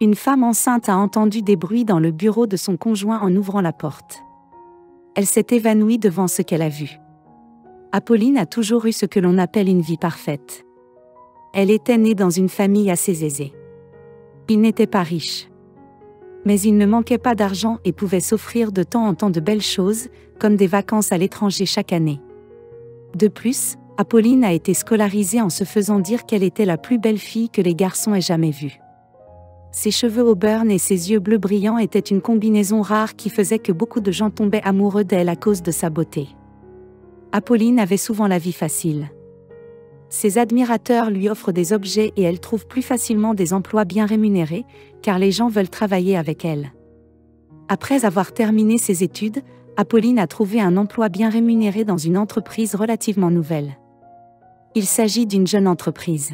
Une femme enceinte a entendu des bruits dans le bureau de son conjoint en ouvrant la porte. Elle s'est évanouie devant ce qu'elle a vu. Apolline a toujours eu ce que l'on appelle une vie parfaite. Elle était née dans une famille assez aisée. Il n'était pas riche. Mais il ne manquait pas d'argent et pouvait s'offrir de temps en temps de belles choses, comme des vacances à l'étranger chaque année. De plus, Apolline a été scolarisée en se faisant dire qu'elle était la plus belle fille que les garçons aient jamais vue. Ses cheveux auburn et ses yeux bleus brillants étaient une combinaison rare qui faisait que beaucoup de gens tombaient amoureux d'elle à cause de sa beauté. Apolline avait souvent la vie facile. Ses admirateurs lui offrent des objets et elle trouve plus facilement des emplois bien rémunérés, car les gens veulent travailler avec elle. Après avoir terminé ses études, Apolline a trouvé un emploi bien rémunéré dans une entreprise relativement nouvelle. Il s'agit d'une jeune entreprise.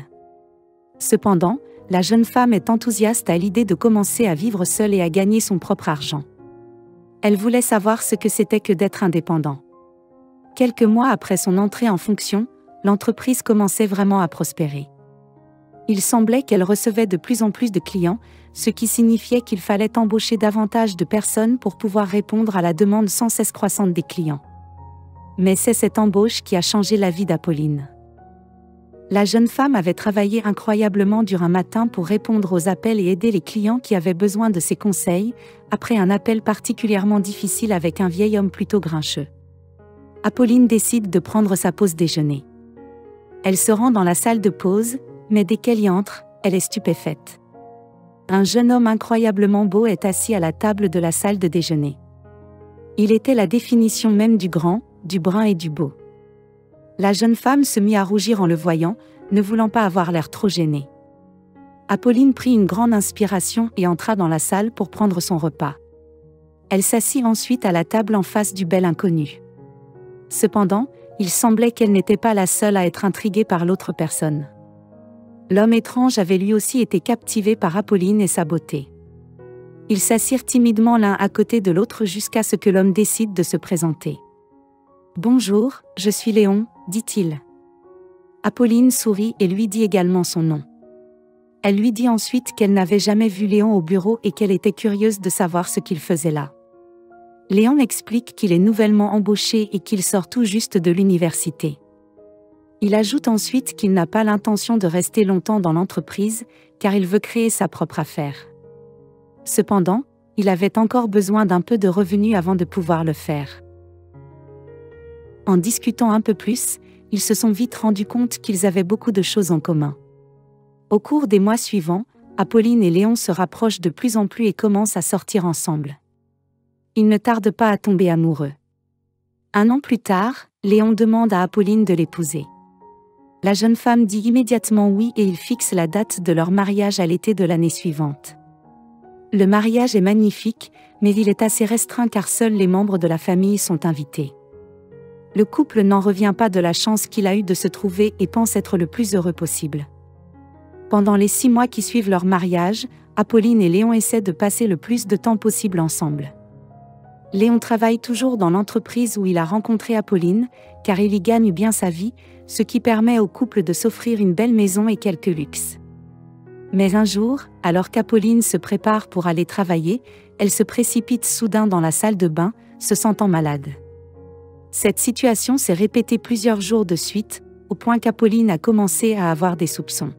Cependant, la jeune femme est enthousiaste à l'idée de commencer à vivre seule et à gagner son propre argent. Elle voulait savoir ce que c'était que d'être indépendant. Quelques mois après son entrée en fonction, l'entreprise commençait vraiment à prospérer. Il semblait qu'elle recevait de plus en plus de clients, ce qui signifiait qu'il fallait embaucher davantage de personnes pour pouvoir répondre à la demande sans cesse croissante des clients. Mais c'est cette embauche qui a changé la vie d'Apolline. La jeune femme avait travaillé incroyablement dur un matin pour répondre aux appels et aider les clients qui avaient besoin de ses conseils, après un appel particulièrement difficile avec un vieil homme plutôt grincheux. Apolline décide de prendre sa pause déjeuner. Elle se rend dans la salle de pause, mais dès qu'elle y entre, elle est stupéfaite. Un jeune homme incroyablement beau est assis à la table de la salle de déjeuner. Il était la définition même du grand, du brun et du beau. La jeune femme se mit à rougir en le voyant, ne voulant pas avoir l'air trop gênée. Apolline prit une grande inspiration et entra dans la salle pour prendre son repas. Elle s'assit ensuite à la table en face du bel inconnu. Cependant, il semblait qu'elle n'était pas la seule à être intriguée par l'autre personne. L'homme étrange avait lui aussi été captivé par Apolline et sa beauté. Ils s'assirent timidement l'un à côté de l'autre jusqu'à ce que l'homme décide de se présenter. « Bonjour, je suis Léon », dit-il. Apolline sourit et lui dit également son nom. Elle lui dit ensuite qu'elle n'avait jamais vu Léon au bureau et qu'elle était curieuse de savoir ce qu'il faisait là. Léon explique qu'il est nouvellement embauché et qu'il sort tout juste de l'université. Il ajoute ensuite qu'il n'a pas l'intention de rester longtemps dans l'entreprise, car il veut créer sa propre affaire. Cependant, il avait encore besoin d'un peu de revenus avant de pouvoir le faire. En discutant un peu plus, ils se sont vite rendus compte qu'ils avaient beaucoup de choses en commun. Au cours des mois suivants, Apolline et Léon se rapprochent de plus en plus et commencent à sortir ensemble. Ils ne tardent pas à tomber amoureux. 1 an plus tard, Léon demande à Apolline de l'épouser. La jeune femme dit immédiatement oui et ils fixent la date de leur mariage à l'été de l'année suivante. Le mariage est magnifique, mais il est assez restreint car seuls les membres de la famille sont invités. Le couple n'en revient pas de la chance qu'il a eue de se trouver et pense être le plus heureux possible. Pendant les 6 mois qui suivent leur mariage, Apolline et Léon essaient de passer le plus de temps possible ensemble. Léon travaille toujours dans l'entreprise où il a rencontré Apolline, car il y gagne bien sa vie, ce qui permet au couple de s'offrir une belle maison et quelques luxes. Mais un jour, alors qu'Apolline se prépare pour aller travailler, elle se précipite soudain dans la salle de bain, se sentant malade. Cette situation s'est répétée plusieurs jours de suite, au point qu'Apolline a commencé à avoir des soupçons.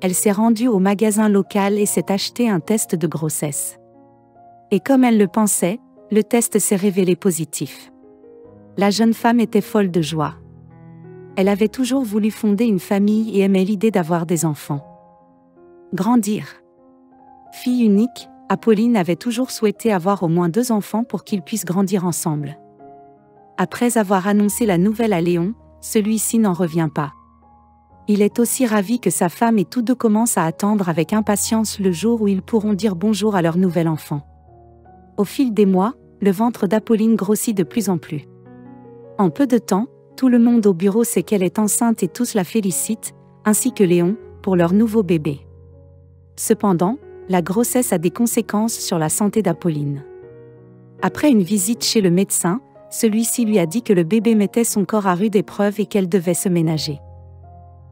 Elle s'est rendue au magasin local et s'est acheté un test de grossesse. Et comme elle le pensait, le test s'est révélé positif. La jeune femme était folle de joie. Elle avait toujours voulu fonder une famille et aimait l'idée d'avoir des enfants. Grandir. Fille unique, Apolline avait toujours souhaité avoir au moins 2 enfants pour qu'ils puissent grandir ensemble. Après avoir annoncé la nouvelle à Léon, celui-ci n'en revient pas. Il est aussi ravi que sa femme et tous deux commencent à attendre avec impatience le jour où ils pourront dire bonjour à leur nouvel enfant. Au fil des mois, le ventre d'Apolline grossit de plus en plus. En peu de temps, tout le monde au bureau sait qu'elle est enceinte et tous la félicitent, ainsi que Léon, pour leur nouveau bébé. Cependant, la grossesse a des conséquences sur la santé d'Apolline. Après une visite chez le médecin, celui-ci lui a dit que le bébé mettait son corps à rude épreuve et qu'elle devait se ménager.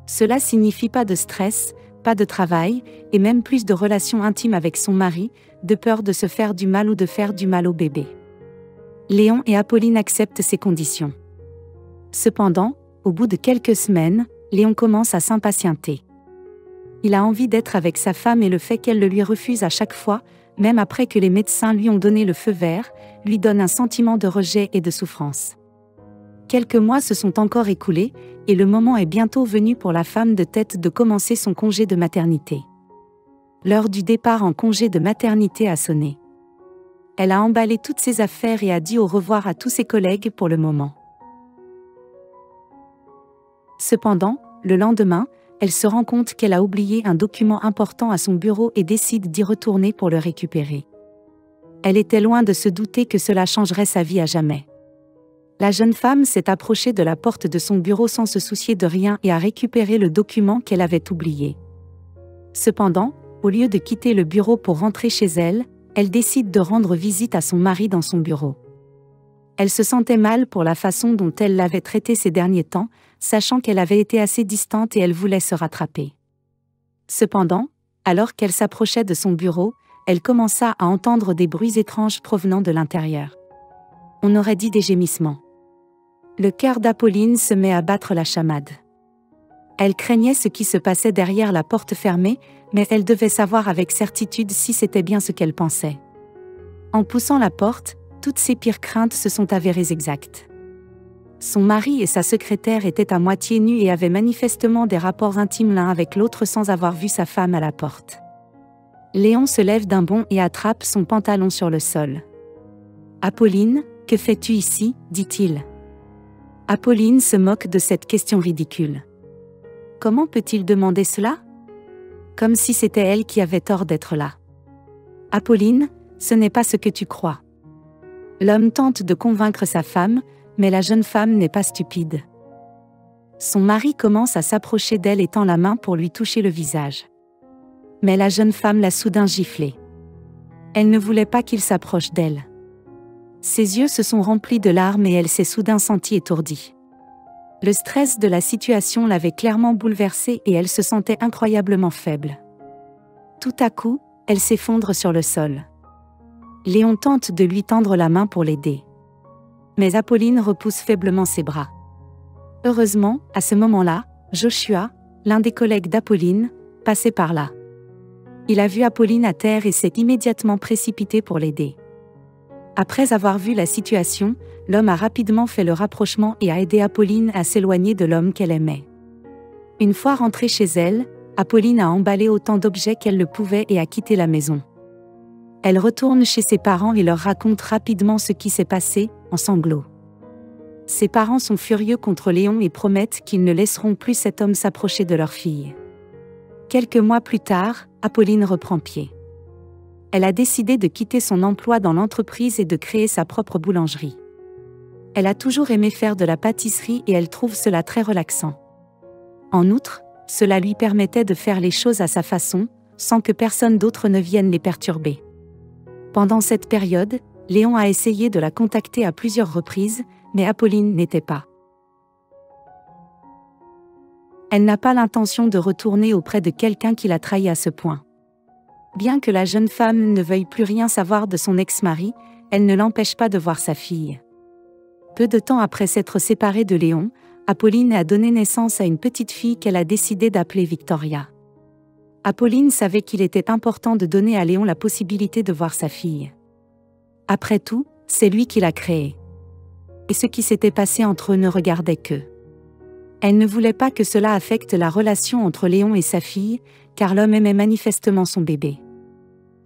Cela signifie pas de stress, pas de travail, et même plus de relations intimes avec son mari, de peur de se faire du mal ou de faire du mal au bébé. Léon et Apolline acceptent ces conditions. Cependant, au bout de quelques semaines, Léon commence à s'impatienter. Il a envie d'être avec sa femme et le fait qu'elle le lui refuse à chaque fois, même après que les médecins lui ont donné le feu vert, lui donne un sentiment de rejet et de souffrance. Quelques mois se sont encore écoulés, et le moment est bientôt venu pour la femme de tête de commencer son congé de maternité. L'heure du départ en congé de maternité a sonné. Elle a emballé toutes ses affaires et a dit au revoir à tous ses collègues pour le moment. Cependant, le lendemain, elle se rend compte qu'elle a oublié un document important à son bureau et décide d'y retourner pour le récupérer. Elle était loin de se douter que cela changerait sa vie à jamais. La jeune femme s'est approchée de la porte de son bureau sans se soucier de rien et a récupéré le document qu'elle avait oublié. Cependant, au lieu de quitter le bureau pour rentrer chez elle, elle décide de rendre visite à son mari dans son bureau. Elle se sentait mal pour la façon dont elle l'avait traité ces derniers temps, sachant qu'elle avait été assez distante et elle voulait se rattraper. Cependant, alors qu'elle s'approchait de son bureau, elle commença à entendre des bruits étranges provenant de l'intérieur. On aurait dit des gémissements. Le cœur d'Apolline se met à battre la chamade. Elle craignait ce qui se passait derrière la porte fermée, mais elle devait savoir avec certitude si c'était bien ce qu'elle pensait. En poussant la porte, toutes ses pires craintes se sont avérées exactes. Son mari et sa secrétaire étaient à moitié nus et avaient manifestement des rapports intimes l'un avec l'autre sans avoir vu sa femme à la porte. Léon se lève d'un bond et attrape son pantalon sur le sol. « Apolline, que fais-tu ici ?» dit-il. Apolline se moque de cette question ridicule. Comment peut-il demander cela ? Comme si c'était elle qui avait tort d'être là. Apolline, ce n'est pas ce que tu crois. L'homme tente de convaincre sa femme, mais la jeune femme n'est pas stupide. Son mari commence à s'approcher d'elle et tend la main pour lui toucher le visage. Mais la jeune femme l'a soudain giflé. Elle ne voulait pas qu'il s'approche d'elle. Ses yeux se sont remplis de larmes et elle s'est soudain sentie étourdie. Le stress de la situation l'avait clairement bouleversée et elle se sentait incroyablement faible. Tout à coup, elle s'effondre sur le sol. Léon tente de lui tendre la main pour l'aider. Mais Apolline repousse faiblement ses bras. Heureusement, à ce moment-là, Joshua, l'un des collègues d'Apolline, passait par là. Il a vu Apolline à terre et s'est immédiatement précipité pour l'aider. Après avoir vu la situation, l'homme a rapidement fait le rapprochement et a aidé Apolline à s'éloigner de l'homme qu'elle aimait. Une fois rentrée chez elle, Apolline a emballé autant d'objets qu'elle le pouvait et a quitté la maison. Elle retourne chez ses parents et leur raconte rapidement ce qui s'est passé, en sanglots. Ses parents sont furieux contre Léon et promettent qu'ils ne laisseront plus cet homme s'approcher de leur fille. Quelques mois plus tard, Apolline reprend pied. Elle a décidé de quitter son emploi dans l'entreprise et de créer sa propre boulangerie. Elle a toujours aimé faire de la pâtisserie et elle trouve cela très relaxant. En outre, cela lui permettait de faire les choses à sa façon, sans que personne d'autre ne vienne les perturber. Pendant cette période, Léon a essayé de la contacter à plusieurs reprises, mais Apolline n'était pas. Elle n'a pas l'intention de retourner auprès de quelqu'un qui l'a trahi à ce point. Bien que la jeune femme ne veuille plus rien savoir de son ex-mari, elle ne l'empêche pas de voir sa fille. Peu de temps après s'être séparée de Léon, Apolline a donné naissance à une petite fille qu'elle a décidé d'appeler Victoria. Apolline savait qu'il était important de donner à Léon la possibilité de voir sa fille. Après tout, c'est lui qui l'a créée. Et ce qui s'était passé entre eux ne regardait qu'eux. Elle ne voulait pas que cela affecte la relation entre Léon et sa fille, car l'homme aimait manifestement son bébé.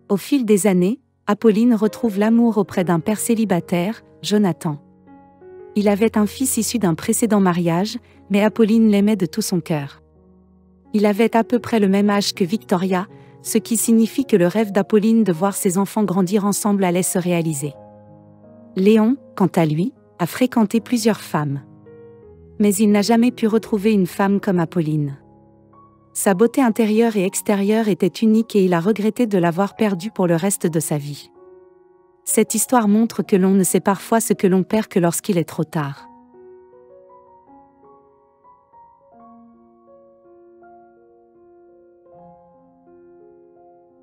Au fil des années, Apolline retrouve l'amour auprès d'un père célibataire, Jonathan. Il avait un fils issu d'un précédent mariage, mais Apolline l'aimait de tout son cœur. Il avait à peu près le même âge que Victoria, ce qui signifie que le rêve d'Apolline de voir ses enfants grandir ensemble allait se réaliser. Léon, quant à lui, a fréquenté plusieurs femmes. Mais il n'a jamais pu retrouver une femme comme Apolline. Sa beauté intérieure et extérieure était unique et il a regretté de l'avoir perdue pour le reste de sa vie. Cette histoire montre que l'on ne sait parfois ce que l'on perd que lorsqu'il est trop tard.